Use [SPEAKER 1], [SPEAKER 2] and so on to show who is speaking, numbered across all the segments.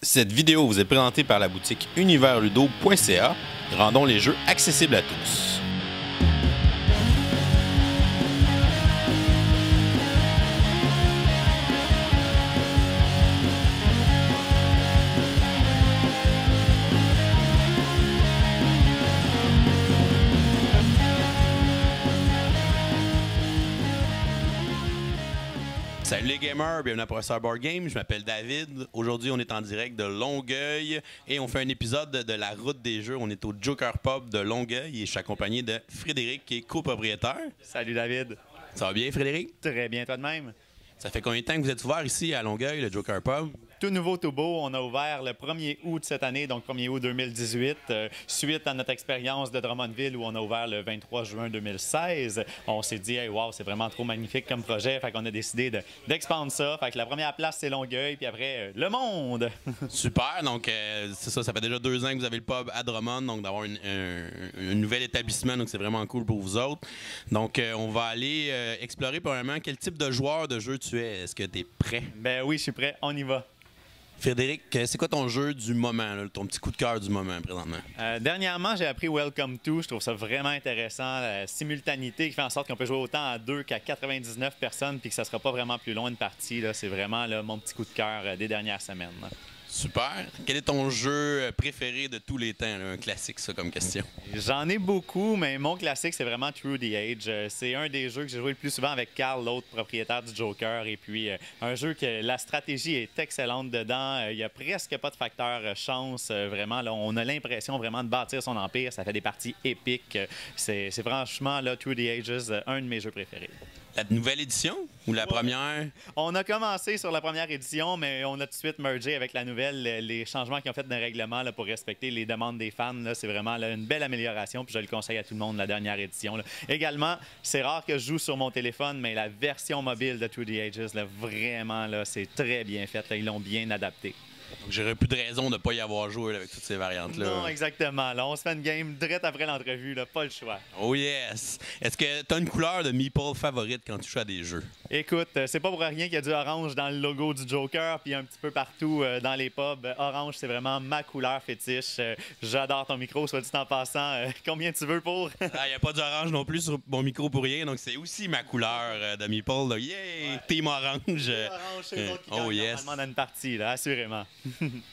[SPEAKER 1] Cette vidéo vous est présentée par la boutique universludo.ca. Rendons les jeux accessibles à tous. Salut les gamers, bienvenue à Professeur Board Game, je m'appelle David. Aujourd'hui, on est en direct de Longueuil et on fait un épisode de la route des jeux. On est au Joker Pub de Longueuil et je suis accompagné de Frédéric qui est copropriétaire.
[SPEAKER 2] Salut David.
[SPEAKER 1] Ça va bien Frédéric?
[SPEAKER 2] Très bien, toi de même.
[SPEAKER 1] Ça fait combien de temps que vous êtes ouvert ici à Longueuil, le Joker Pub?
[SPEAKER 2] Tout nouveau, tout beau. On a ouvert le 1er août de cette année, donc 1er août 2018, suite à notre expérience de Drummondville où on a ouvert le 23 juin 2016. On s'est dit, hey, wow, c'est vraiment trop magnifique comme projet. Fait qu'on a décidé d'expandre ça. Fait que la première place, c'est Longueuil, puis après, le monde.
[SPEAKER 1] Super. Donc, c'est ça. Ça fait déjà 2 ans que vous avez le pub à Drummond, donc d'avoir un nouvel établissement. Donc, c'est vraiment cool pour vous autres. Donc, on va aller explorer premièrement quel type de joueur de jeu tu es. Est-ce que tu es prêt?
[SPEAKER 2] Ben oui, je suis prêt. On y va.
[SPEAKER 1] Frédéric, c'est quoi ton jeu du moment, là, ton petit coup de cœur du moment présentement?
[SPEAKER 2] Dernièrement, j'ai appris Welcome to. Je trouve ça vraiment intéressant. La simultanéité qui fait en sorte qu'on peut jouer autant à 2 qu'à 99 personnes puis que ça sera pas vraiment plus long une partie. C'est vraiment là, mon petit coup de cœur des dernières semaines.
[SPEAKER 1] Super. Quel est ton jeu préféré de tous les temps? Là? Un classique, ça, comme question.
[SPEAKER 2] J'en ai beaucoup, mais mon classique, c'est vraiment Through the Age. C'est un des jeux que j'ai joué le plus souvent avec Carl, l'autre propriétaire du Joker. Et puis, un jeu que la stratégie est excellente dedans. Il n'y a presque pas de facteur chance. Vraiment, là, on a l'impression vraiment de bâtir son empire. Ça fait des parties épiques. C'est franchement, là, Through the Ages, un de mes jeux préférés.
[SPEAKER 1] La nouvelle édition ou la première?
[SPEAKER 2] On a commencé sur la première édition, mais on a tout de suite mergé avec la nouvelle. Les changements qu'ils ont fait dans le règlement là, pour respecter les demandes des fans, c'est vraiment là, une belle amélioration. Puis je le conseille à tout le monde, la dernière édition. Là. Également, c'est rare que je joue sur mon téléphone, mais la version mobile de Through the Ages, là, vraiment, là, c'est très bien fait. Là, ils l'ont bien adapté.
[SPEAKER 1] Donc, j'aurais plus de raison de ne pas y avoir joué là, avec toutes ces variantes-là.
[SPEAKER 2] Non, exactement. Là, on se fait une game direct après l'entrevue. Là, pas le choix.
[SPEAKER 1] Oh yes! Est-ce que tu as une couleur de meeple favorite quand tu joues à des jeux?
[SPEAKER 2] Écoute, c'est pas pour rien qu'il y a du orange dans le logo du Joker, puis un petit peu partout dans les pubs. Orange, c'est vraiment ma couleur fétiche. J'adore ton micro, soit dit en passant. Combien tu veux pour?
[SPEAKER 1] Il n'y a pas d'orange non plus sur mon micro pour rien, donc c'est aussi ma couleur de meeple. Là. Yeah! Ouais. Team orange!
[SPEAKER 2] Orange, c'est l'autre qui gagne normalement dans une partie, là, assurément.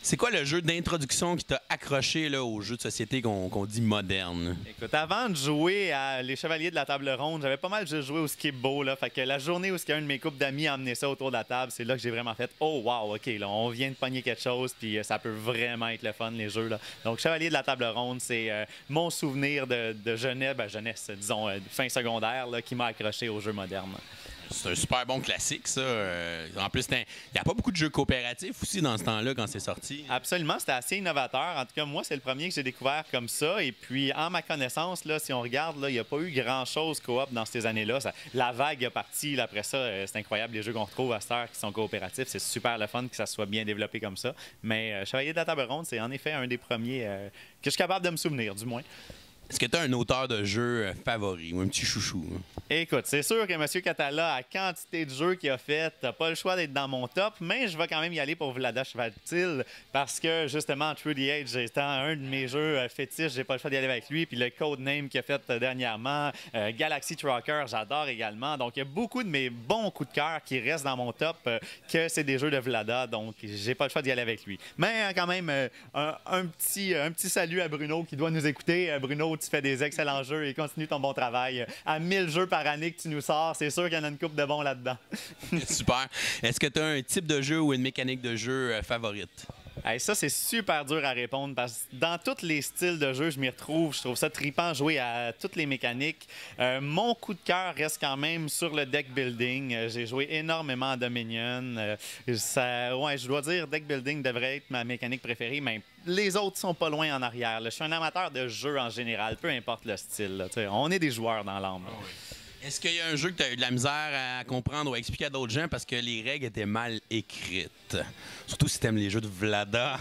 [SPEAKER 1] C'est quoi le jeu d'introduction qui t'a accroché là, aux jeux de société qu'on dit moderne?
[SPEAKER 2] Écoute, avant de jouer à Les Chevaliers de la Table Ronde, j'avais pas mal juste joué au Skip Bo. Là, fait que la journée où un de mes couples d'amis a amené ça autour de la table, c'est là que j'ai vraiment fait « Oh wow, OK, là, on vient de pogner quelque chose, puis ça peut vraiment être le fun, les jeux. » là. Donc, Chevalier de la Table Ronde, c'est mon souvenir de jeunesse, disons, fin secondaire, là, qui m'a accroché aux jeux modernes.
[SPEAKER 1] C'est un super bon classique, ça. En plus, il n'y a pas beaucoup de jeux coopératifs aussi dans ce temps-là, quand c'est sorti.
[SPEAKER 2] Absolument, c'était assez innovateur. En tout cas, moi, c'est le premier que j'ai découvert comme ça. Et puis, en ma connaissance, là, si on regarde, il n'y a pas eu grand-chose coop dans ces années-là. La vague est partie. Là, après ça, c'est incroyable. Les jeux qu'on retrouve à cette heure qui sont coopératifs, c'est super le fun que ça soit bien développé comme ça. Mais Chevalier de la Table Ronde, c'est en effet un des premiers que je suis capable de me souvenir, du moins.
[SPEAKER 1] Est-ce que tu as un auteur de jeu favori ou un petit chouchou? Hein?
[SPEAKER 2] Écoute, c'est sûr que M. Catala, à quantité de jeux qu'il a fait, t'as pas le choix d'être dans mon top, mais je vais quand même y aller pour Vlaada Chvátil parce que, justement, Through the Age étant un de mes jeux fétiches, j'ai pas le choix d'y aller avec lui. Puis le Codename qu'il a fait dernièrement, Galaxy Trucker, j'adore également. Donc, il y a beaucoup de mes bons coups de cœur qui restent dans mon top, que c'est des jeux de Vlaada, donc j'ai pas le choix d'y aller avec lui. Mais quand même, un petit salut à Bruno qui doit nous écouter. Bruno, tu fais des excellents jeux et continue ton bon travail. À 1000 jeux par année que tu nous sors, c'est sûr qu'il y en a une couple de bons là-dedans.
[SPEAKER 1] Super. Est-ce que tu as un type de jeu ou une mécanique de jeu favorite?
[SPEAKER 2] Hey, ça, c'est super dur à répondre parce que dans tous les styles de jeu, je m'y retrouve. Je trouve ça trippant jouer à toutes les mécaniques. Mon coup de cœur reste quand même sur le deck building. J'ai joué énormément à Dominion. Je dois dire deck building devrait être ma mécanique préférée, mais les autres sont pas loin en arrière. Je suis un amateur de jeu en général, peu importe le style. On est des joueurs dans l'âme.
[SPEAKER 1] Est-ce qu'il y a un jeu que tu as eu de la misère à comprendre ou à expliquer à d'autres gens parce que les règles étaient mal écrites? Surtout si tu aimes les jeux de Vlada.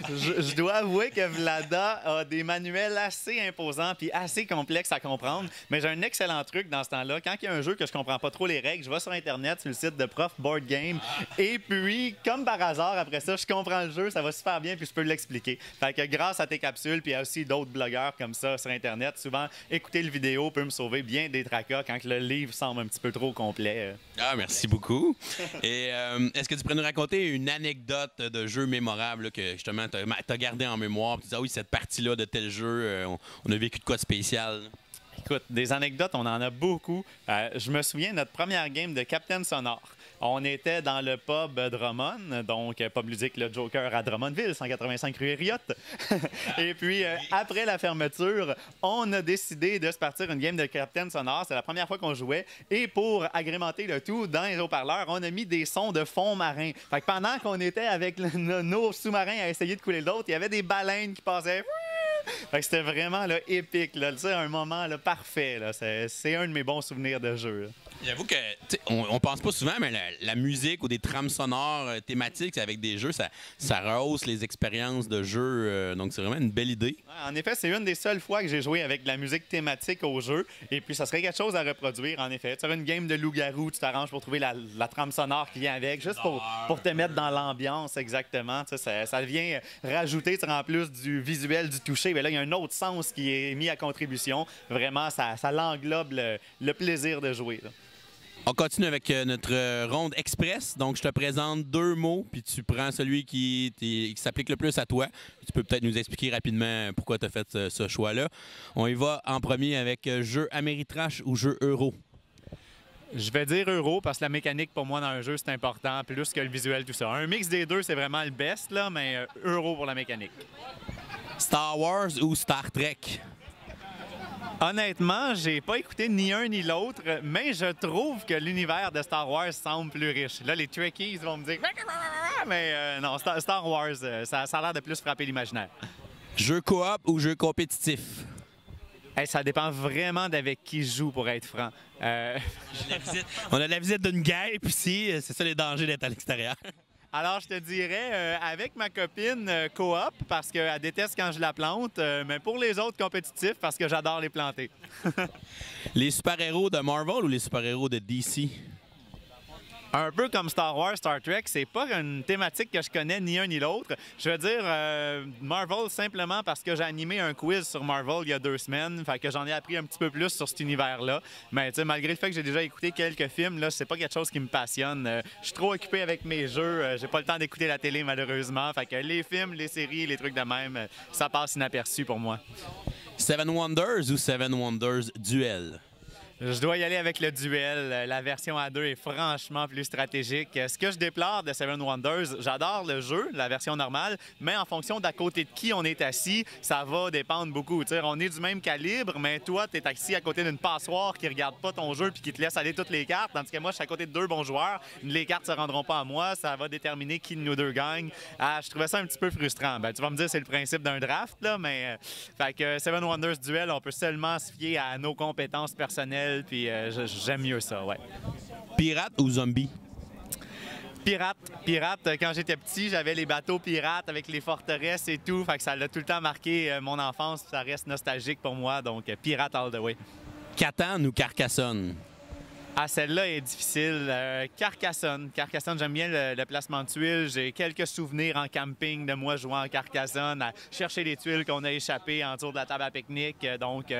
[SPEAKER 2] Je dois avouer que Vlada a des manuels assez imposants puis assez complexes à comprendre. Mais j'ai un excellent truc dans ce temps-là. Quand il y a un jeu que je comprends pas trop les règles, je vais sur Internet, sur le site de Prof Board Game. Et puis, comme par hasard, après ça, je comprends le jeu, ça va super bien puis je peux l'expliquer. Fait que grâce à tes capsules puis il y a aussi d'autres blogueurs comme ça sur Internet, souvent, écouter le vidéo peut me sauver bien des tracas quand le livre semble un petit peu trop complet.
[SPEAKER 1] Ah, merci beaucoup. Et est-ce que tu pourrais nous raconter une anecdote de jeu mémorable là, que justement tu as gardé en mémoire? Tu dis, ah oui, cette partie-là de tel jeu, on a vécu de quoi de spécial?
[SPEAKER 2] Écoute, des anecdotes, on en a beaucoup. Je me souviens de notre première game de Captain Sonore. On était dans le pub Drummond, donc pub ludique Le Joker à Drummondville, 185 rue Herriot. Et puis, après la fermeture, on a décidé de se partir une game de Captain Sonore. C'est la première fois qu'on jouait. Et pour agrémenter le tout, dans les haut-parleurs, on a mis des sons de fond marin. Fait que pendant qu'on était avec nos sous-marins à essayer de couler l'autre, il y avait des baleines qui passaient. Fait que c'était vraiment là, épique, là, un moment là, parfait. Là. C'est un de mes bons souvenirs de jeu. Là.
[SPEAKER 1] J'avoue que on pense pas souvent, mais la musique ou des trames sonores thématiques avec des jeux, ça rehausse les expériences de jeu. Donc c'est vraiment une belle idée.
[SPEAKER 2] Ouais, en effet, c'est une des seules fois que j'ai joué avec de la musique thématique au jeu. Et puis ça serait quelque chose à reproduire, en effet. Tu as une game de loup-garou, tu t'arranges pour trouver la trame sonore qui vient avec, juste pour te mettre dans l'ambiance exactement. Ça vient rajouter en plus du visuel, du toucher. Mais là, il y a un autre sens qui est mis à contribution. Vraiment, ça l'englobe le plaisir de jouer. Là.
[SPEAKER 1] On continue avec notre ronde express. Donc, je te présente 2 mots, puis tu prends celui qui s'applique le plus à toi. Tu peux peut-être nous expliquer rapidement pourquoi tu as fait ce choix-là. On y va en premier avec jeu Ameritrash ou jeu euro.
[SPEAKER 2] Je vais dire euro parce que la mécanique pour moi dans un jeu c'est important, plus que le visuel, tout ça. Un mix des deux, c'est vraiment le best, là, mais euro pour la mécanique.
[SPEAKER 1] Star Wars ou Star Trek?
[SPEAKER 2] Honnêtement, j'ai pas écouté ni un ni l'autre, mais je trouve que l'univers de Star Wars semble plus riche. Là, les Trekkies vont me dire mais non, Star Wars, ça a l'air de plus frapper l'imaginaire.
[SPEAKER 1] Jeu coop ou jeu compétitif?
[SPEAKER 2] Hey, ça dépend vraiment d'avec qui je joue, pour être franc.
[SPEAKER 1] On a la visite d'une guêpe ici, c'est ça les dangers d'être à l'extérieur.
[SPEAKER 2] Alors, je te dirais, avec ma copine, coop, parce qu'elle déteste quand je la plante, mais pour les autres, compétitifs, parce que j'adore les planter.
[SPEAKER 1] Les super-héros de Marvel ou les super-héros de DC?
[SPEAKER 2] Un peu comme Star Wars, Star Trek, c'est pas une thématique que je connais ni un ni l'autre. Je veux dire Marvel simplement parce que j'ai animé un quiz sur Marvel il y a 2 semaines, fait que j'en ai appris un petit peu plus sur cet univers-là. Mais tu sais, malgré le fait que j'ai déjà écouté quelques films, là, c'est pas quelque chose qui me passionne. Je suis trop occupé avec mes jeux, j'ai pas le temps d'écouter la télé malheureusement. Fait que les films, les séries, les trucs de même, ça passe inaperçu pour moi.
[SPEAKER 1] Seven Wonders ou Seven Wonders Duel?
[SPEAKER 2] Je dois y aller avec le duel. La version A2 est franchement plus stratégique. Ce que je déplore de Seven Wonders, j'adore le jeu, la version normale, mais en fonction d'à côté de qui on est assis, ça va dépendre beaucoup. T'sais, on est du même calibre, mais toi, tu es assis à côté d'une passoire qui regarde pas ton jeu puis qui te laisse aller toutes les cartes, tandis que moi, je suis à côté de 2 bons joueurs. Les cartes se rendront pas à moi. Ça va déterminer qui de nous 2 gagne. Je trouvais ça un petit peu frustrant. Ben, tu vas me dire c'est le principe d'un draft, là, mais fait que Seven Wonders Duel, on peut seulement se fier à nos compétences personnelles. Puis j'aime mieux ça, ouais.
[SPEAKER 1] Pirate ou zombie?
[SPEAKER 2] Pirate. Quand j'étais petit, j'avais les bateaux pirates avec les forteresses et tout. Fait que ça a tout le temps marqué mon enfance. Ça reste nostalgique pour moi. Donc, pirate all the way.
[SPEAKER 1] Catan ou Carcassonne?
[SPEAKER 2] Ah, celle-là est difficile. Carcassonne. Carcassonne, j'aime bien le placement de tuiles. J'ai quelques souvenirs en camping de moi jouant en Carcassonne, à chercher les tuiles qu'on a échappées en dessous de la table à pique-nique. Donc,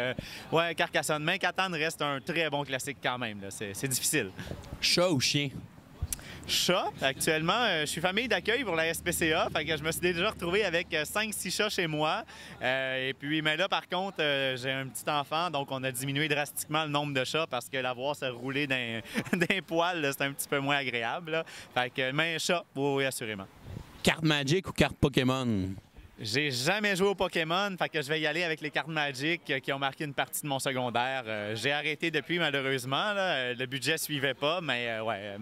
[SPEAKER 2] ouais, Carcassonne. Mais Catan reste un très bon classique quand même. C'est difficile.
[SPEAKER 1] Chat ou chien?
[SPEAKER 2] Chat. Actuellement, je suis famille d'accueil pour la SPCA. Fait que je me suis déjà retrouvé avec 5-6 chats chez moi. Et puis, mais là, par contre, j'ai un petit enfant, donc on a diminué drastiquement le nombre de chats parce que la voir se rouler d'un poil, c'est un petit peu moins agréable. Là. Fait que, mais chat, oui, assurément.
[SPEAKER 1] Carte Magic ou carte Pokémon?
[SPEAKER 2] J'ai jamais joué au Pokémon, fait que je vais y aller avec les cartes Magic qui ont marqué une partie de mon secondaire. J'ai arrêté depuis, malheureusement. Là. Le budget suivait pas, mais ouais,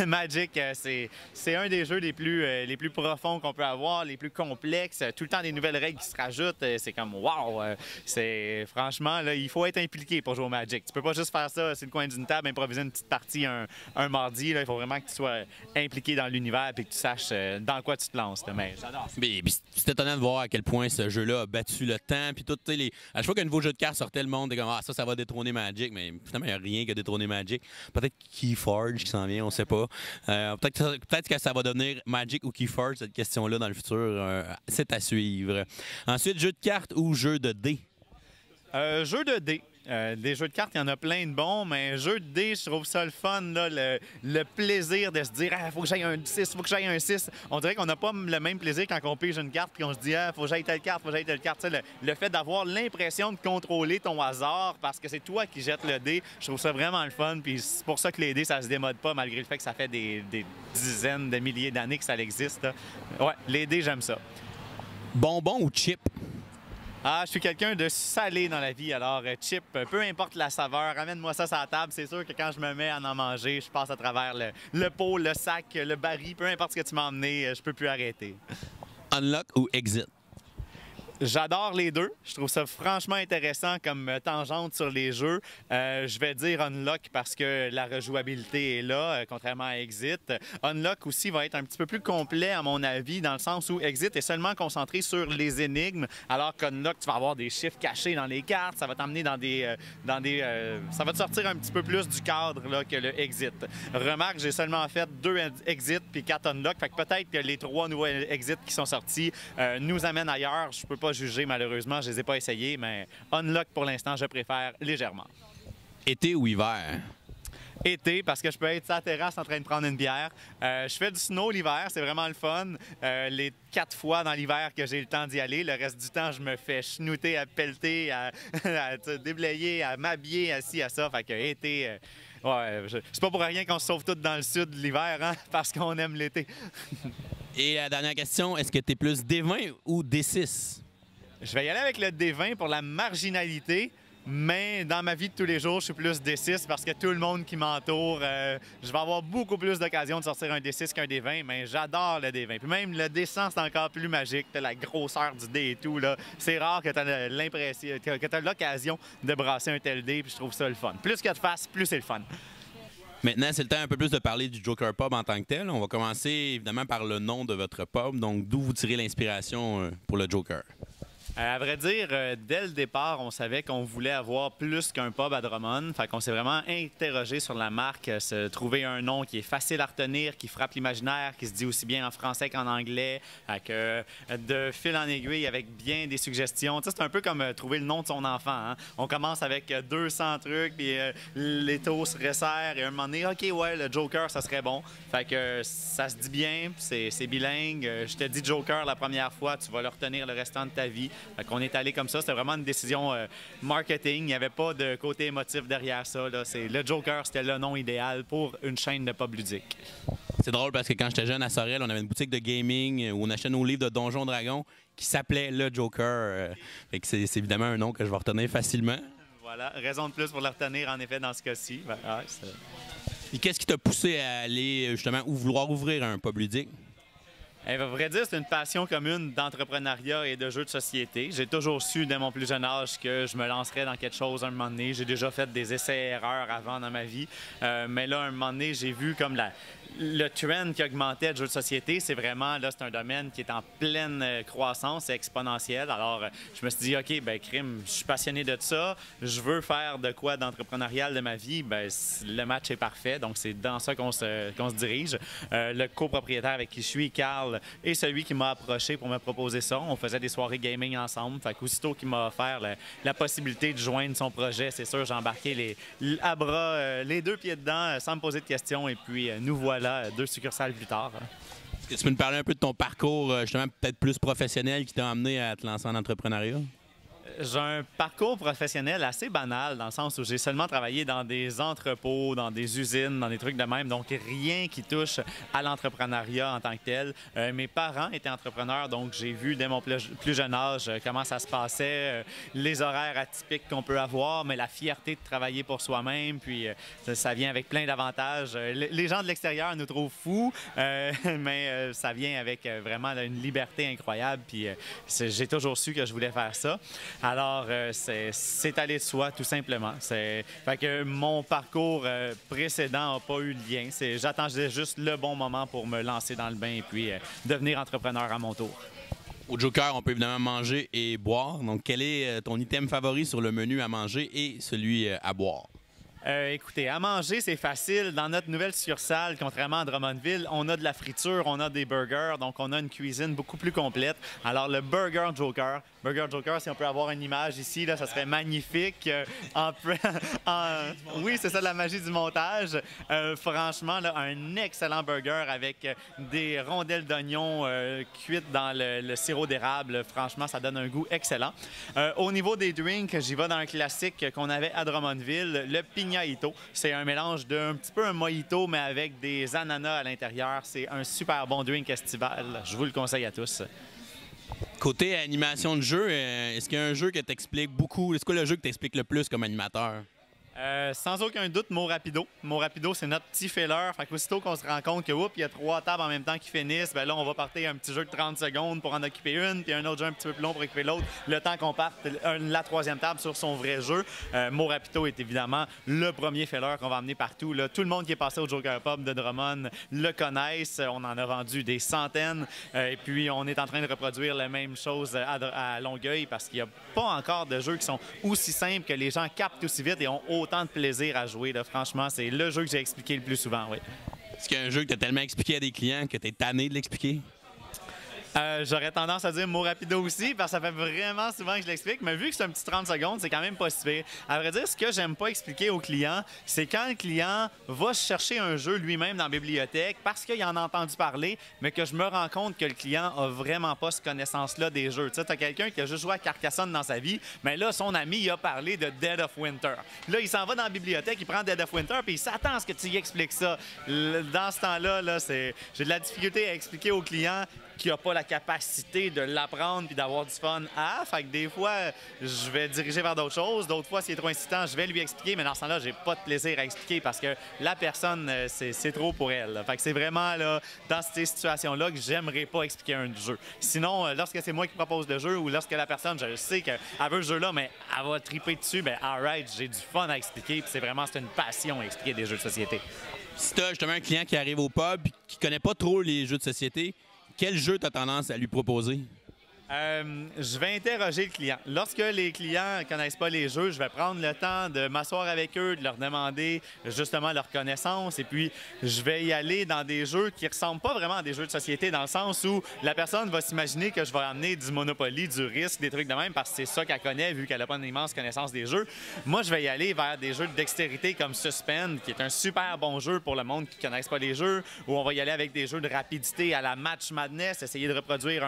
[SPEAKER 2] Magic, c'est un des jeux les plus profonds qu'on peut avoir, les plus complexes. Tout le temps des nouvelles règles qui se rajoutent. C'est comme wow! Franchement, là, il faut être impliqué pour jouer au Magic. Tu peux pas juste faire ça sur le coin d'une table, improviser une petite partie un mardi. Là. Il faut vraiment que tu sois impliqué dans l'univers et que tu saches dans quoi tu te lances. Là. Mais j'adore ça.
[SPEAKER 1] C'est étonnant de voir à quel point ce jeu-là a battu le temps. Puis tout, à chaque fois qu'un nouveau jeu de cartes sortait, le monde était comme ça va détrôner Magic. Mais finalement, il n'y a rien qui a détrôné Magic. Peut-être Keyforge qui s'en vient, on ne sait pas. Peut-être que ça va devenir Magic ou Keyforge, cette question-là, dans le futur. C'est à suivre. Ensuite, jeu de cartes ou jeu de dés?
[SPEAKER 2] Jeu de dés. Des jeux de cartes, il y en a plein de bons, mais jeu de dés, je trouve ça le fun, là, le plaisir de se dire « faut que j'aille un 6, faut que j'aille un 6 ». On dirait qu'on n'a pas le même plaisir quand on pige une carte et qu'on se dit « faut que j'aille telle carte, faut que j'aille telle carte ». Le fait d'avoir l'impression de contrôler ton hasard parce que c'est toi qui jettes le dé, je trouve ça vraiment le fun. Puis c'est pour ça que les dés, ça se démode pas, malgré le fait que ça fait des dizaines de milliers d'années que ça existe. Là. Ouais, les dés, j'aime ça.
[SPEAKER 1] Bonbon ou chip?
[SPEAKER 2] Ah, je suis quelqu'un de salé dans la vie, alors chip, peu importe la saveur, amène-moi ça sur la table. C'est sûr que quand je me mets à en manger, je passe à travers le pot, le sac, le baril, peu importe ce que tu m'as emmené, je peux plus arrêter.
[SPEAKER 1] Unlock ou exit?
[SPEAKER 2] J'adore les deux. Je trouve ça franchement intéressant comme tangente sur les jeux. Je vais dire Unlock parce que la rejouabilité est là, contrairement à Exit. Unlock aussi va être un petit peu plus complet, à mon avis, dans le sens où Exit est seulement concentré sur les énigmes, alors qu'Unlock, tu vas avoir des chiffres cachés dans les cartes. Ça va t'emmener ça va te sortir un petit peu plus du cadre là, que le Exit. Remarque, j'ai seulement fait 2 Exit puis 4 Unlock. Fait que peut-être que les 3 nouveaux Exit qui sont sortis nous amènent ailleurs. Je peux pas juger, malheureusement, je les ai pas essayés, mais Unlock, pour l'instant, je préfère légèrement.
[SPEAKER 1] Été ou hiver?
[SPEAKER 2] Été, parce que je peux être sur la terrasse en train de prendre une bière. Je fais du snow l'hiver, c'est vraiment le fun. Les 4 fois dans l'hiver que j'ai le temps d'y aller, le reste du temps, je me fais chenouter, à pelleter, à déblayer, à m'habiller, assis à ça. Fait que été... ouais, c'est pas pour rien qu'on se sauve tous dans le sud l'hiver, hein, parce qu'on aime l'été.
[SPEAKER 1] Et la dernière question, est-ce que tu es plus D20 ou D6?
[SPEAKER 2] Je vais y aller avec le D20 pour la marginalité, mais dans ma vie de tous les jours, je suis plus D6 parce que tout le monde qui m'entoure, je vais avoir beaucoup plus d'occasions de sortir un D6 qu'un D20, mais j'adore le D20. Puis même le D100, c'est encore plus magique. T'as la grosseur du dé et tout. C'est rare que tu as l'impression, que tu as l'occasion de brasser un tel dé, puis je trouve ça le fun. Plus qu'il y a de face, plus c'est le fun.
[SPEAKER 1] Maintenant, c'est le temps un peu plus de parler du Joker Pub en tant que tel. On va commencer évidemment par le nom de votre pub. Donc, d'où vous tirez l'inspiration pour le Joker?
[SPEAKER 2] À vrai dire, dès le départ, on savait qu'on voulait avoir plus qu'un pub à Drummond. Fait qu'on s'est vraiment interrogé sur la marque, se trouver un nom qui est facile à retenir, qui frappe l'imaginaire, qui se dit aussi bien en français qu'en anglais, de fil en aiguille avec bien des suggestions. Tu sais, c'est un peu comme trouver le nom de son enfant. Hein? On commence avec 200 trucs, puis les taux se resserrent, et à un moment donné, OK, ouais, le Joker, ça serait bon. Fait que ça se dit bien, c'est bilingue. Je te dis Joker la première fois, tu vas le retenir le restant de ta vie. Fait qu'on est allé comme ça. C'était vraiment une décision marketing. Il n'y avait pas de côté émotif derrière ça. Là. Le Joker, c'était le nom idéal pour une chaîne de pub ludique.
[SPEAKER 1] C'est drôle parce que quand j'étais jeune à Sorel, on avait une boutique de gaming où on achetait nos livres de Donjons Dragons qui s'appelait Le Joker. Fait que c'est évidemment un nom que je vais retenir facilement.
[SPEAKER 2] Voilà, raison de plus pour le retenir, en effet, dans ce cas-ci. Ben, ouais,
[SPEAKER 1] et qu'est-ce qui t'a poussé à aller justement ou vouloir ouvrir un pub ludique?
[SPEAKER 2] À vrai dire, c'est une passion commune d'entrepreneuriat et de jeux de société. J'ai toujours su, dès mon plus jeune âge, que je me lancerais dans quelque chose un moment donné. J'ai déjà fait des essais-erreurs avant dans ma vie. Mais là, un moment donné, j'ai vu comme le trend qui augmentait de jeux de société. C'est vraiment, là, c'est un domaine qui est en pleine croissance, c'est exponentiel. Alors, je me suis dit, OK, ben crime, je suis passionné de ça. Je veux faire de quoi d'entrepreneurial de ma vie. Ben, le match est parfait. Donc, c'est dans ça qu'on se dirige. Le copropriétaire avec qui je suis, Carl, est celui qui m'a approché pour me proposer ça. On faisait des soirées gaming ensemble. Fait qu'aussitôt qu'il m'a offert la possibilité de joindre son projet, c'est sûr, j'ai embarqué à bras, les 2 pieds dedans, sans me poser de questions. Et puis, nous voilà 2 succursales plus tard.
[SPEAKER 1] Est-ce que tu peux nous parler un peu de ton parcours, justement, peut-être plus professionnel qui t'a amené à te lancer en entrepreneuriat?
[SPEAKER 2] J'ai un parcours professionnel assez banal dans le sens où j'ai seulement travaillé dans des entrepôts, dans des usines, dans des trucs de même, donc rien qui touche à l'entrepreneuriat en tant que tel. Mes parents étaient entrepreneurs, donc j'ai vu dès mon plus jeune âge comment ça se passait, les horaires atypiques qu'on peut avoir, mais la fierté de travailler pour soi-même, puis ça vient avec plein d'avantages. Les gens de l'extérieur nous trouvent fous, mais ça vient avec vraiment une liberté incroyable, puis j'ai toujours su que je voulais faire ça. Alors, c'est allé de soi, tout simplement. Fait que mon parcours précédent n'a pas eu de lien. J'attendais juste le bon moment pour me lancer dans le bain et puis devenir entrepreneur à mon tour.
[SPEAKER 1] Au Joker, on peut évidemment manger et boire. Donc, quel est ton item favori sur le menu à manger et celui à boire?
[SPEAKER 2] Écoutez, à manger, c'est facile. Dans notre nouvelle succursale, contrairement à Drummondville, on a de la friture, on a des burgers, donc on a une cuisine beaucoup plus complète. Alors, le Burger Joker, si on peut avoir une image ici, là, ça serait magnifique. Oui, c'est ça, la magie du montage. Franchement, là, un excellent burger avec des rondelles d'oignons cuites dans le sirop d'érable. Franchement, ça donne un goût excellent. Au niveau des drinks, j'y vais dans un classique qu'on avait à Drummondville, le Piñaito. C'est un mélange d'un petit peu un mojito, mais avec des ananas à l'intérieur. C'est un super bon drink estival. Je vous le conseille à tous.
[SPEAKER 1] Côté animation de jeu, est-ce qu'il y a un jeu que t'explique beaucoup? C'est quoi le jeu que t'expliques le plus comme animateur?
[SPEAKER 2] Sans aucun doute, Mo Rapido. Mo Rapido, c'est notre petit filler. Fait qu'aussitôt qu'on se rend compte que, il y a 3 tables en même temps qui finissent, ben là, on va partir un petit jeu de 30 secondes pour en occuper une, puis un autre jeu un petit peu plus long pour occuper l'autre, le temps qu'on parte la 3e table sur son vrai jeu. Mo Rapido est évidemment le premier filler qu'on va emmener partout. Là, tout le monde qui est passé au Joker Pub de Drummond le connaissent. On en a vendu des centaines. Et puis, on est en train de reproduire la même chose à Longueuil parce qu'il n'y a pas encore de jeux qui sont aussi simples que les gens captent aussi vite et ont autant de plaisir à jouer. Là. Franchement, c'est le jeu que j'ai expliqué le plus souvent. Oui.
[SPEAKER 1] Est-ce qu'il y a un jeu que tu as tellement expliqué à des clients que tu es tanné de l'expliquer?
[SPEAKER 2] J'aurais tendance à dire Mo Rapido aussi, parce que ça fait vraiment souvent que je l'explique, mais vu que c'est un petit 30 secondes, c'est quand même pas si pire. À vrai dire, ce que j'aime pas expliquer aux clients, c'est quand le client va chercher un jeu lui-même dans la bibliothèque parce qu'il en a entendu parler, mais que je me rends compte que le client a vraiment pas cette connaissance-là des jeux. Tu sais, t'as quelqu'un qui a juste joué à Carcassonne dans sa vie, mais là, son ami, il a parlé de Dead of Winter. Là, il s'en va dans la bibliothèque, il prend Dead of Winter, puis il s'attend à ce que tu y expliques ça. Dans ce temps-là, j'ai de la difficulté à expliquer aux clients qui n'a pas la capacité de l'apprendre puis d'avoir du fun Fait que des fois, je vais diriger vers d'autres choses. D'autres fois, s'il est trop incitant, je vais lui expliquer. Mais dans ce temps-là, j'ai pas de plaisir à expliquer parce que la personne, c'est trop pour elle. Fait que c'est vraiment là, dans ces situations-là que j'aimerais pas expliquer un jeu. Sinon, lorsque c'est moi qui propose le jeu ou lorsque la personne, je sais qu'elle veut ce jeu-là, mais elle va triper dessus, ben alright, j'ai du fun à expliquer. Puis c'est une passion expliquer des jeux de société.
[SPEAKER 1] Si tu as justement un client qui arrive au pub et qui connaît pas trop les jeux de société, quel jeu tu as tendance à lui proposer?
[SPEAKER 2] Je vais interroger le client. Lorsque les clients ne connaissent pas les jeux, je vais prendre le temps de m'asseoir avec eux, de leur demander justement leur connaissance. Et puis, je vais y aller dans des jeux qui ne ressemblent pas vraiment à des jeux de société, dans le sens où la personne va s'imaginer que je vais amener du Monopoly, du risque, des trucs de même, parce que c'est ça qu'elle connaît, vu qu'elle n'a pas une immense connaissance des jeux. Moi, je vais y aller vers des jeux de dextérité comme Suspend, qui est un super bon jeu pour le monde qui ne connaisse pas les jeux, où on va y aller avec des jeux de rapidité à la Match Madness, essayer de reproduire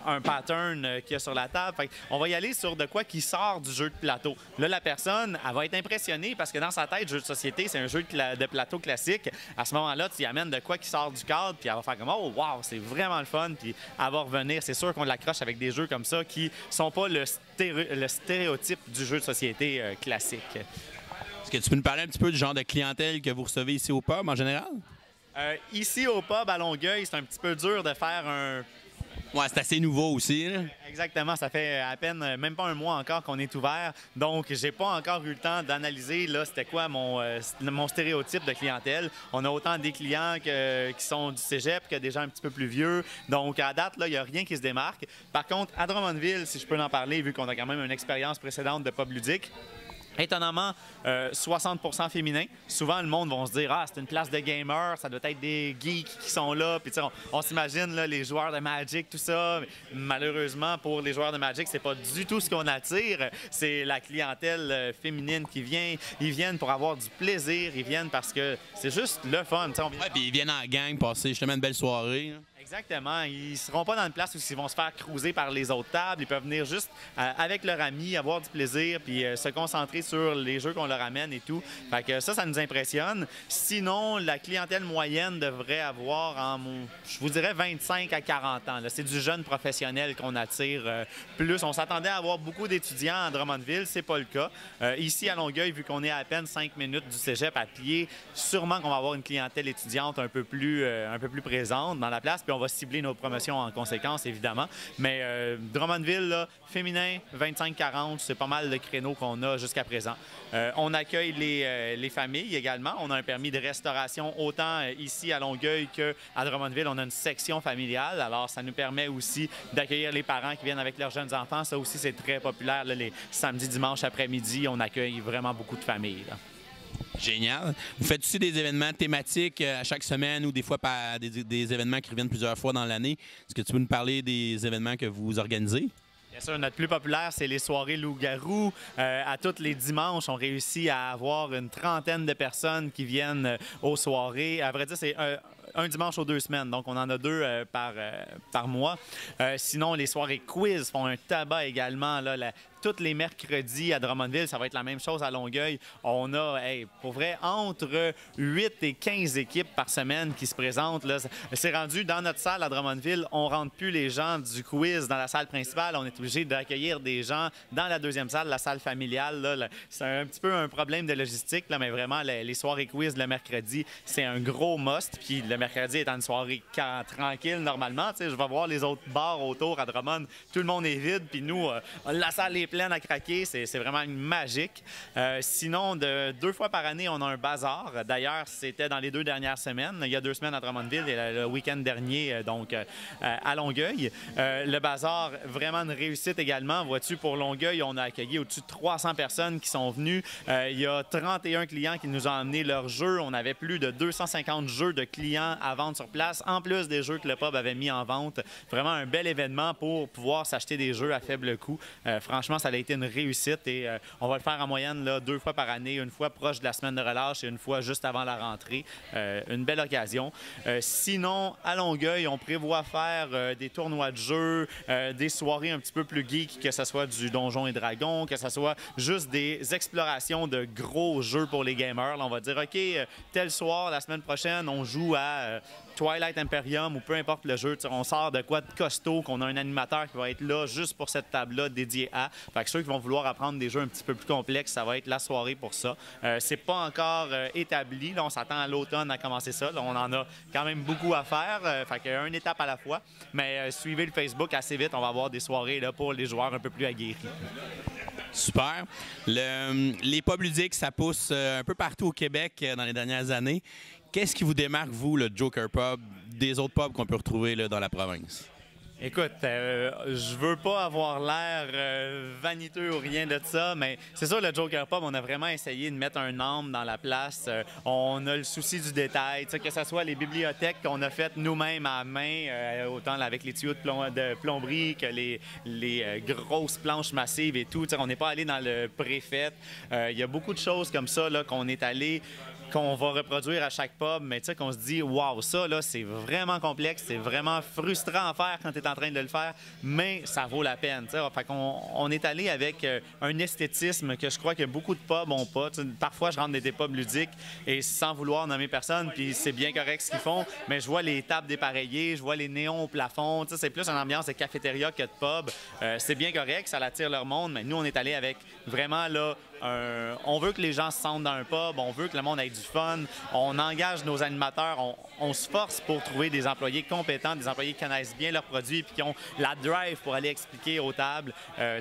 [SPEAKER 2] un pattern qu'il y a sur la table. Fait on va y aller sur de quoi qui sort du jeu de plateau. Là, la personne, elle va être impressionnée parce que dans sa tête, jeu de société, c'est un jeu de plateau classique. À ce moment-là, tu y amènes de quoi qui sort du cadre, puis elle va faire comme « Oh, wow, c'est vraiment le fun! » Puis elle va revenir. C'est sûr qu'on l'accroche avec des jeux comme ça qui sont pas le stéréotype du jeu de société classique.
[SPEAKER 1] Est-ce que tu peux nous parler un petit peu du genre de clientèle que vous recevez ici au pub en général?
[SPEAKER 2] Ici au pub à Longueuil, c'est un petit peu dur de faire un...
[SPEAKER 1] Ouais, c'est assez nouveau aussi. Là.
[SPEAKER 2] Exactement. Ça fait à peine, même pas un mois encore qu'on est ouvert. Donc, j'ai pas encore eu le temps d'analyser là, c'était quoi mon stéréotype de clientèle. On a autant des clients qui sont du cégep que des gens un petit peu plus vieux. Donc, à date, il n'y a rien qui se démarque. Par contre, à Drummondville, si je peux en parler, vu qu'on a quand même une expérience précédente de pub ludique, étonnamment, 60% féminin. Souvent, le monde va se dire « Ah, c'est une place de gamers, ça doit être des geeks qui sont là. » Puis on s'imagine là, les joueurs de Magic, tout ça. Mais malheureusement, pour les joueurs de Magic, c'est pas du tout ce qu'on attire. C'est la clientèle féminine qui vient. Ils viennent pour avoir du plaisir. Ils viennent parce que c'est juste le fun.
[SPEAKER 1] Ouais, puis ils viennent en gang passer justement une belle soirée. Là.
[SPEAKER 2] Exactement. Ils ne seront pas dans une place où ils vont se faire cruiser par les autres tables. Ils peuvent venir juste avec leurs amis, avoir du plaisir, puis se concentrer sur les jeux qu'on leur amène et tout. Fait que ça nous impressionne. Sinon, la clientèle moyenne devrait avoir, je vous dirais, 25 à 40 ans. C'est du jeune professionnel qu'on attire plus. On s'attendait à avoir beaucoup d'étudiants à Drummondville. C'est pas le cas. Ici, à Longueuil, vu qu'on est à peine 5 minutes du cégep à pied, sûrement qu'on va avoir une clientèle étudiante un peu plus présente dans la place. Puis on va cibler nos promotions en conséquence, évidemment. Mais Drummondville, là, féminin, 25-40, c'est pas mal le créneau qu'on a jusqu'à présent. On accueille les familles également. On a un permis de restauration autant ici à Longueuil qu'à Drummondville. On a une section familiale. Alors, ça nous permet aussi d'accueillir les parents qui viennent avec leurs jeunes enfants. Ça aussi, c'est très populaire. Là, les samedis, dimanches après-midi, on accueille vraiment beaucoup de familles. Là.
[SPEAKER 1] Génial. Vous faites aussi des événements thématiques à chaque semaine ou des fois des événements qui reviennent plusieurs fois dans l'année. Est-ce que tu peux nous parler des événements que vous organisez?
[SPEAKER 2] Bien sûr, notre plus populaire, c'est les soirées loup-garou. À tous les dimanches, on réussit à avoir une trentaine de personnes qui viennent aux soirées. À vrai dire, c'est un dimanche aux 2 semaines, donc on en a 2 par mois. Sinon, les soirées quiz font un tabac également. Là, tous les mercredis à Drummondville, ça va être la même chose à Longueuil. On a, pour vrai, entre 8 et 15 équipes par semaine qui se présentent. C'est rendu dans notre salle à Drummondville, on ne rentre plus les gens du quiz dans la salle principale. On est obligé d'accueillir des gens dans la deuxième salle, la salle familiale. Là. C'est un petit peu un problème de logistique, là, mais vraiment, les soirées quiz le mercredi, c'est un gros must. Puis le mercredi étant une soirée tranquille, normalement, je vais voir les autres bars autour à Drummond. Tout le monde est vide, puis nous, la salle est pleine à craquer. C'est vraiment magique. Sinon, 2 fois par année, on a un bazar. D'ailleurs, c'était dans les 2 dernières semaines. Il y a 2 semaines à Drummondville et le week-end dernier, donc à Longueuil. Le bazar, vraiment une réussite également. Vois-tu, pour Longueuil, on a accueilli au-dessus de 300 personnes qui sont venues. Il y a 31 clients qui nous ont amené leurs jeux. On avait plus de 250 jeux de clients à vendre sur place, en plus des jeux que le pub avait mis en vente. Vraiment un bel événement pour pouvoir s'acheter des jeux à faible coût. Franchement, ça a été une réussite et on va le faire en moyenne là, 2 fois par année, une fois proche de la semaine de relâche et une fois juste avant la rentrée. Une belle occasion. Sinon, à Longueuil, on prévoit faire des tournois de jeux, des soirées un petit peu plus geek, que ce soit du Donjons et Dragons, que ce soit juste des explorations de gros jeux pour les gamers. Là, on va dire, OK, tel soir, la semaine prochaine, on joue à Twilight Imperium ou peu importe le jeu. On sort de quoi de costaud, qu'on a un animateur qui va être là juste pour cette table-là dédiée à. Fait que ceux qui vont vouloir apprendre des jeux un petit peu plus complexes, ça va être la soirée pour ça. C'est pas encore établi. Là, on s'attend à l'automne à commencer ça. Là, on en a quand même beaucoup à faire. Fait que une étape à la fois. Mais suivez le Facebook assez vite. On va avoir des soirées là, pour les joueurs un peu plus aguerris.
[SPEAKER 1] Super. Les pubs ludiques, ça pousse un peu partout au Québec dans les dernières années. Qu'est-ce qui vous démarque, vous, le Joker Pub, des autres pubs qu'on peut retrouver là, dans la province?
[SPEAKER 2] Écoute, je veux pas avoir l'air vaniteux ou rien de ça, mais c'est sûr, le Joker Pub, on a vraiment essayé de mettre un âme dans la place. On a le souci du détail, que ce soit les bibliothèques qu'on a faites nous-mêmes à main, autant avec les tuyaux de plomberie que les grosses planches massives et tout. On n'est pas allé dans le préfet. Il y a beaucoup de choses comme ça là, qu'on est allé qu'on va reproduire à chaque pub, mais qu'on se dit, waouh, ça, là, c'est vraiment complexe, c'est vraiment frustrant à faire quand tu es en train de le faire, mais ça vaut la peine. Fait qu'on est allé avec un esthétisme que je crois que beaucoup de pubs n'ont pas. Parfois, je rentre dans des pubs ludiques et sans vouloir nommer personne, puis c'est bien correct ce qu'ils font, mais je vois les tables dépareillées, je vois les néons au plafond. C'est plus une ambiance de cafétéria que de pub. C'est bien correct, ça attire leur monde, mais nous, on est allé avec vraiment là. On veut que les gens se sentent dans un pub, on veut que le monde ait du fun, on engage nos animateurs, on se force pour trouver des employés compétents, des employés qui connaissent bien leurs produits puis qui ont la drive pour aller expliquer aux tables.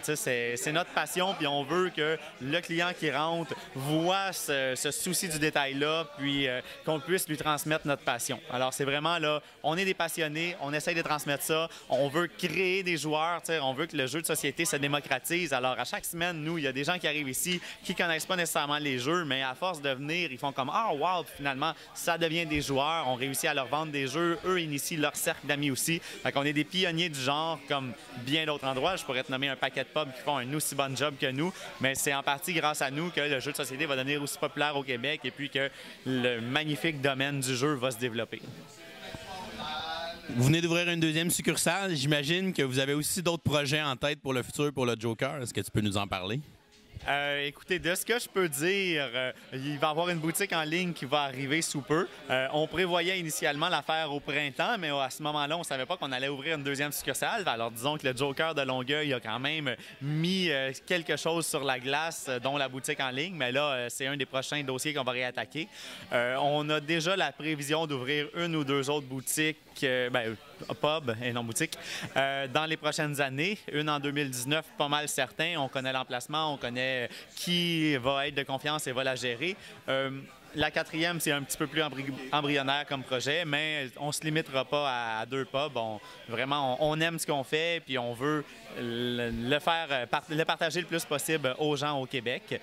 [SPEAKER 2] C'est notre passion, puis on veut que le client qui rentre voit ce souci du détail-là, puis qu'on puisse lui transmettre notre passion. Alors, c'est vraiment là, on est des passionnés, on essaye de transmettre ça, on veut créer des joueurs, on veut que le jeu de société se démocratise. Alors, à chaque semaine, nous, il y a des gens qui arrivent ici qui connaissent pas nécessairement les jeux, mais à force de venir, ils font comme « Ah, wow! » Finalement, ça devient des joueurs. On réussit à leur vendre des jeux. Eux initient leur cercle d'amis aussi. Fait qu'on est des pionniers du genre, comme bien d'autres endroits. Je pourrais te nommer un paquet de pubs qui font un aussi bon job que nous, mais c'est en partie grâce à nous que le jeu de société va devenir aussi populaire au Québec et puis que le magnifique domaine du jeu va se développer.
[SPEAKER 1] Vous venez d'ouvrir une deuxième succursale. J'imagine que vous avez aussi d'autres projets en tête pour le futur, pour le Joker. Est-ce que tu peux nous en parler?
[SPEAKER 2] Écoutez, de ce que je peux dire, il va y avoir une boutique en ligne qui va arriver sous peu. On prévoyait initialement la faire au printemps, mais à ce moment-là, on ne savait pas qu'on allait ouvrir une deuxième succursale. Alors, disons que le Joker de Longueuil a quand même mis quelque chose sur la glace, dont la boutique en ligne. Mais là, c'est un des prochains dossiers qu'on va réattaquer. On a déjà la prévision d'ouvrir une ou deux autres boutiques, pub et non boutique, dans les prochaines années. Une en 2019, pas mal certain. On connaît l'emplacement, on connaît qui va être de confiance et va la gérer. La quatrième, c'est un petit peu plus embryonnaire comme projet, mais on ne se limitera pas à deux pubs. Vraiment, on aime ce qu'on fait, puis on veut le partager le plus possible aux gens au Québec.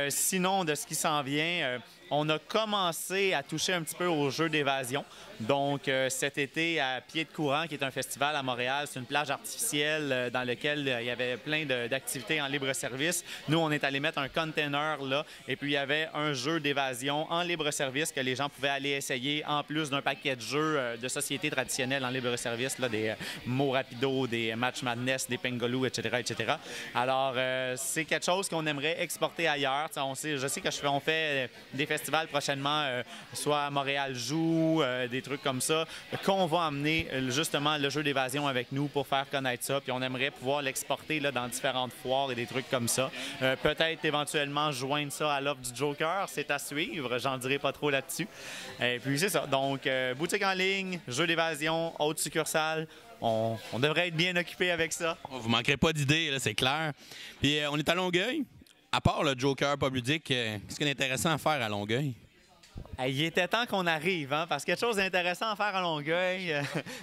[SPEAKER 2] Sinon, de ce qui s'en vient, on a commencé à toucher un petit peu aux jeux d'évasion. Donc, cet été, à Pied de Courant, qui est un festival à Montréal, c'est une plage artificielle dans laquelle il y avait plein d'activités en libre-service. Nous, on est allé mettre un container là, et puis il y avait un jeu d'évasion en libre-service que les gens pouvaient aller essayer, en plus d'un paquet de jeux de société traditionnelle en libre-service, là, des mots rapido, des Match Madness, des Pengoloo, etc., etc. Alors, c'est quelque chose qu'on aimerait exporter ailleurs. Je sais on fait des festivals prochainement, soit à Montréal Joue, des trucs comme ça, qu'on va amener justement le jeu d'évasion avec nous pour faire connaître ça. Puis on aimerait pouvoir l'exporter là, dans différentes foires et des trucs comme ça. Peut-être éventuellement joindre ça à l'offre du Joker, c'est à suivre. J'en dirai pas trop là-dessus. Et puis c'est ça. Donc, boutique en ligne, jeu d'évasion, haute succursale. On devrait être bien occupé avec ça.
[SPEAKER 1] Vous manquerez pas d'idées, c'est clair. Puis on est à Longueuil. À part le Joker Pub Ludique, qu'est-ce qu'il y a d'intéressant à faire à Longueuil?
[SPEAKER 2] Il était temps qu'on arrive, hein, parce qu'il y a quelque chose d'intéressant à faire à Longueuil.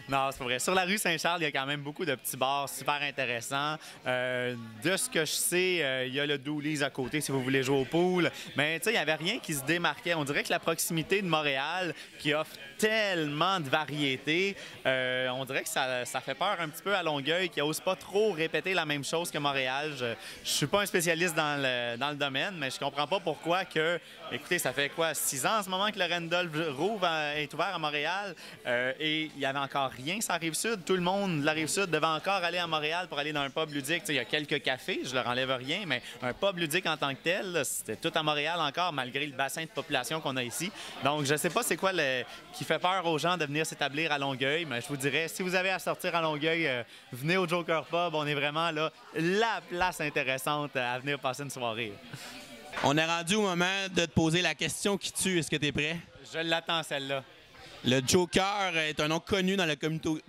[SPEAKER 2] Non, c'est pas vrai. Sur la rue Saint-Charles, il y a quand même beaucoup de petits bars super intéressants. De ce que je sais, il y a le Doolies à côté si vous voulez jouer au pool. Mais tu sais, il n'y avait rien qui se démarquait. On dirait que la proximité de Montréal, qui offre tellement de variétés, on dirait que ça fait peur un petit peu à Longueuil, qui n'ose pas trop répéter la même chose que Montréal. Je suis pas un spécialiste dans le domaine, mais je comprends pas pourquoi que... Écoutez, ça fait quoi, 6 ans en ce moment que le Randolph Rouve est ouvert à Montréal et il n'y avait encore rien sur la Rive-Sud. Tout le monde de la Rive-Sud devait encore aller à Montréal pour aller dans un pub ludique. Il y a quelques cafés, je leur enlève rien, mais un pub ludique en tant que tel, c'était tout à Montréal encore, malgré le bassin de population qu'on a ici. Donc, je ne sais pas c'est quoi qui fait peur aux gens de venir s'établir à Longueuil, mais je vous dirais, si vous avez à sortir à Longueuil, venez au Joker Pub. On est vraiment là, la place intéressante à venir passer une soirée.
[SPEAKER 1] On est rendu au moment de te poser la question qui tue. Est-ce que tu es prêt?
[SPEAKER 2] Je l'attends, celle-là.
[SPEAKER 1] Le Joker est un nom connu dans la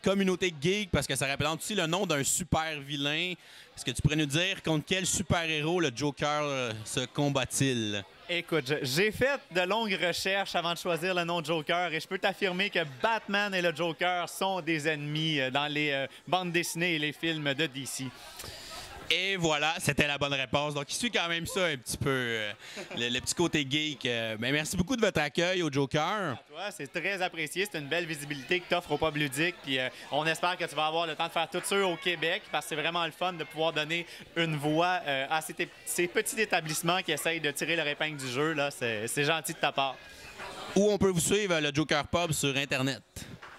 [SPEAKER 1] communauté geek parce que ça représente aussi le nom d'un super vilain. Est-ce que tu pourrais nous dire contre quel super-héros le Joker se combat-il?
[SPEAKER 2] Écoute, j'ai fait de longues recherches avant de choisir le nom Joker et je peux t'affirmer que Batman et le Joker sont des ennemis dans les bandes dessinées et les films de DC.
[SPEAKER 1] Et voilà, c'était la bonne réponse. Donc, il suit quand même ça un petit peu, le petit côté geek. Ben, merci beaucoup de votre accueil au Joker.
[SPEAKER 2] Toi, c'est très apprécié. C'est une belle visibilité que tu offres au pub ludique. Puis on espère que tu vas avoir le temps de faire tout ça au Québec parce que c'est vraiment le fun de pouvoir donner une voix à ces petits établissements qui essayent de tirer leur épingle du jeu. Là. C'est gentil de ta part.
[SPEAKER 1] Où on peut vous suivre, le Joker Pub, sur Internet?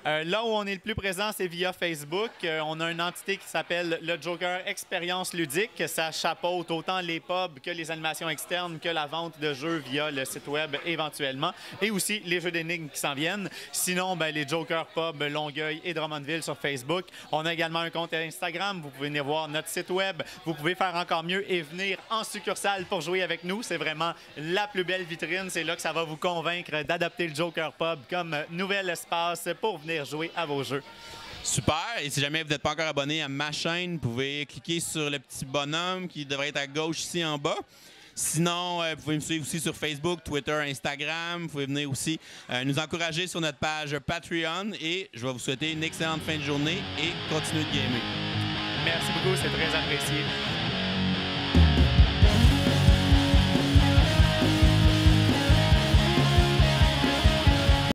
[SPEAKER 2] Là où on est le plus présent, c'est via Facebook. On a une entité qui s'appelle le Joker Expérience Ludique. Ça chapeaute autant les pubs que les animations externes, que la vente de jeux via le site web éventuellement, et aussi les jeux d'énigmes qui s'en viennent. Sinon, les Joker Pub Longueuil et Drummondville sur Facebook. On a également un compte Instagram. Vous pouvez venir voir notre site web. Vous pouvez faire encore mieux et venir en succursale pour jouer avec nous. C'est vraiment la plus belle vitrine. C'est là que ça va vous convaincre d'adopter le Joker Pub comme nouvel espace pour venir jouer à vos jeux.
[SPEAKER 1] Super. Et si jamais vous n'êtes pas encore abonné à ma chaîne, vous pouvez cliquer sur le petit bonhomme qui devrait être à gauche ici en bas. Sinon, vous pouvez me suivre aussi sur Facebook, Twitter, Instagram. Vous pouvez venir aussi nous encourager sur notre page Patreon. Et je vais vous souhaiter une excellente fin de journée et continuez de gamer.
[SPEAKER 2] Merci beaucoup, c'est très apprécié.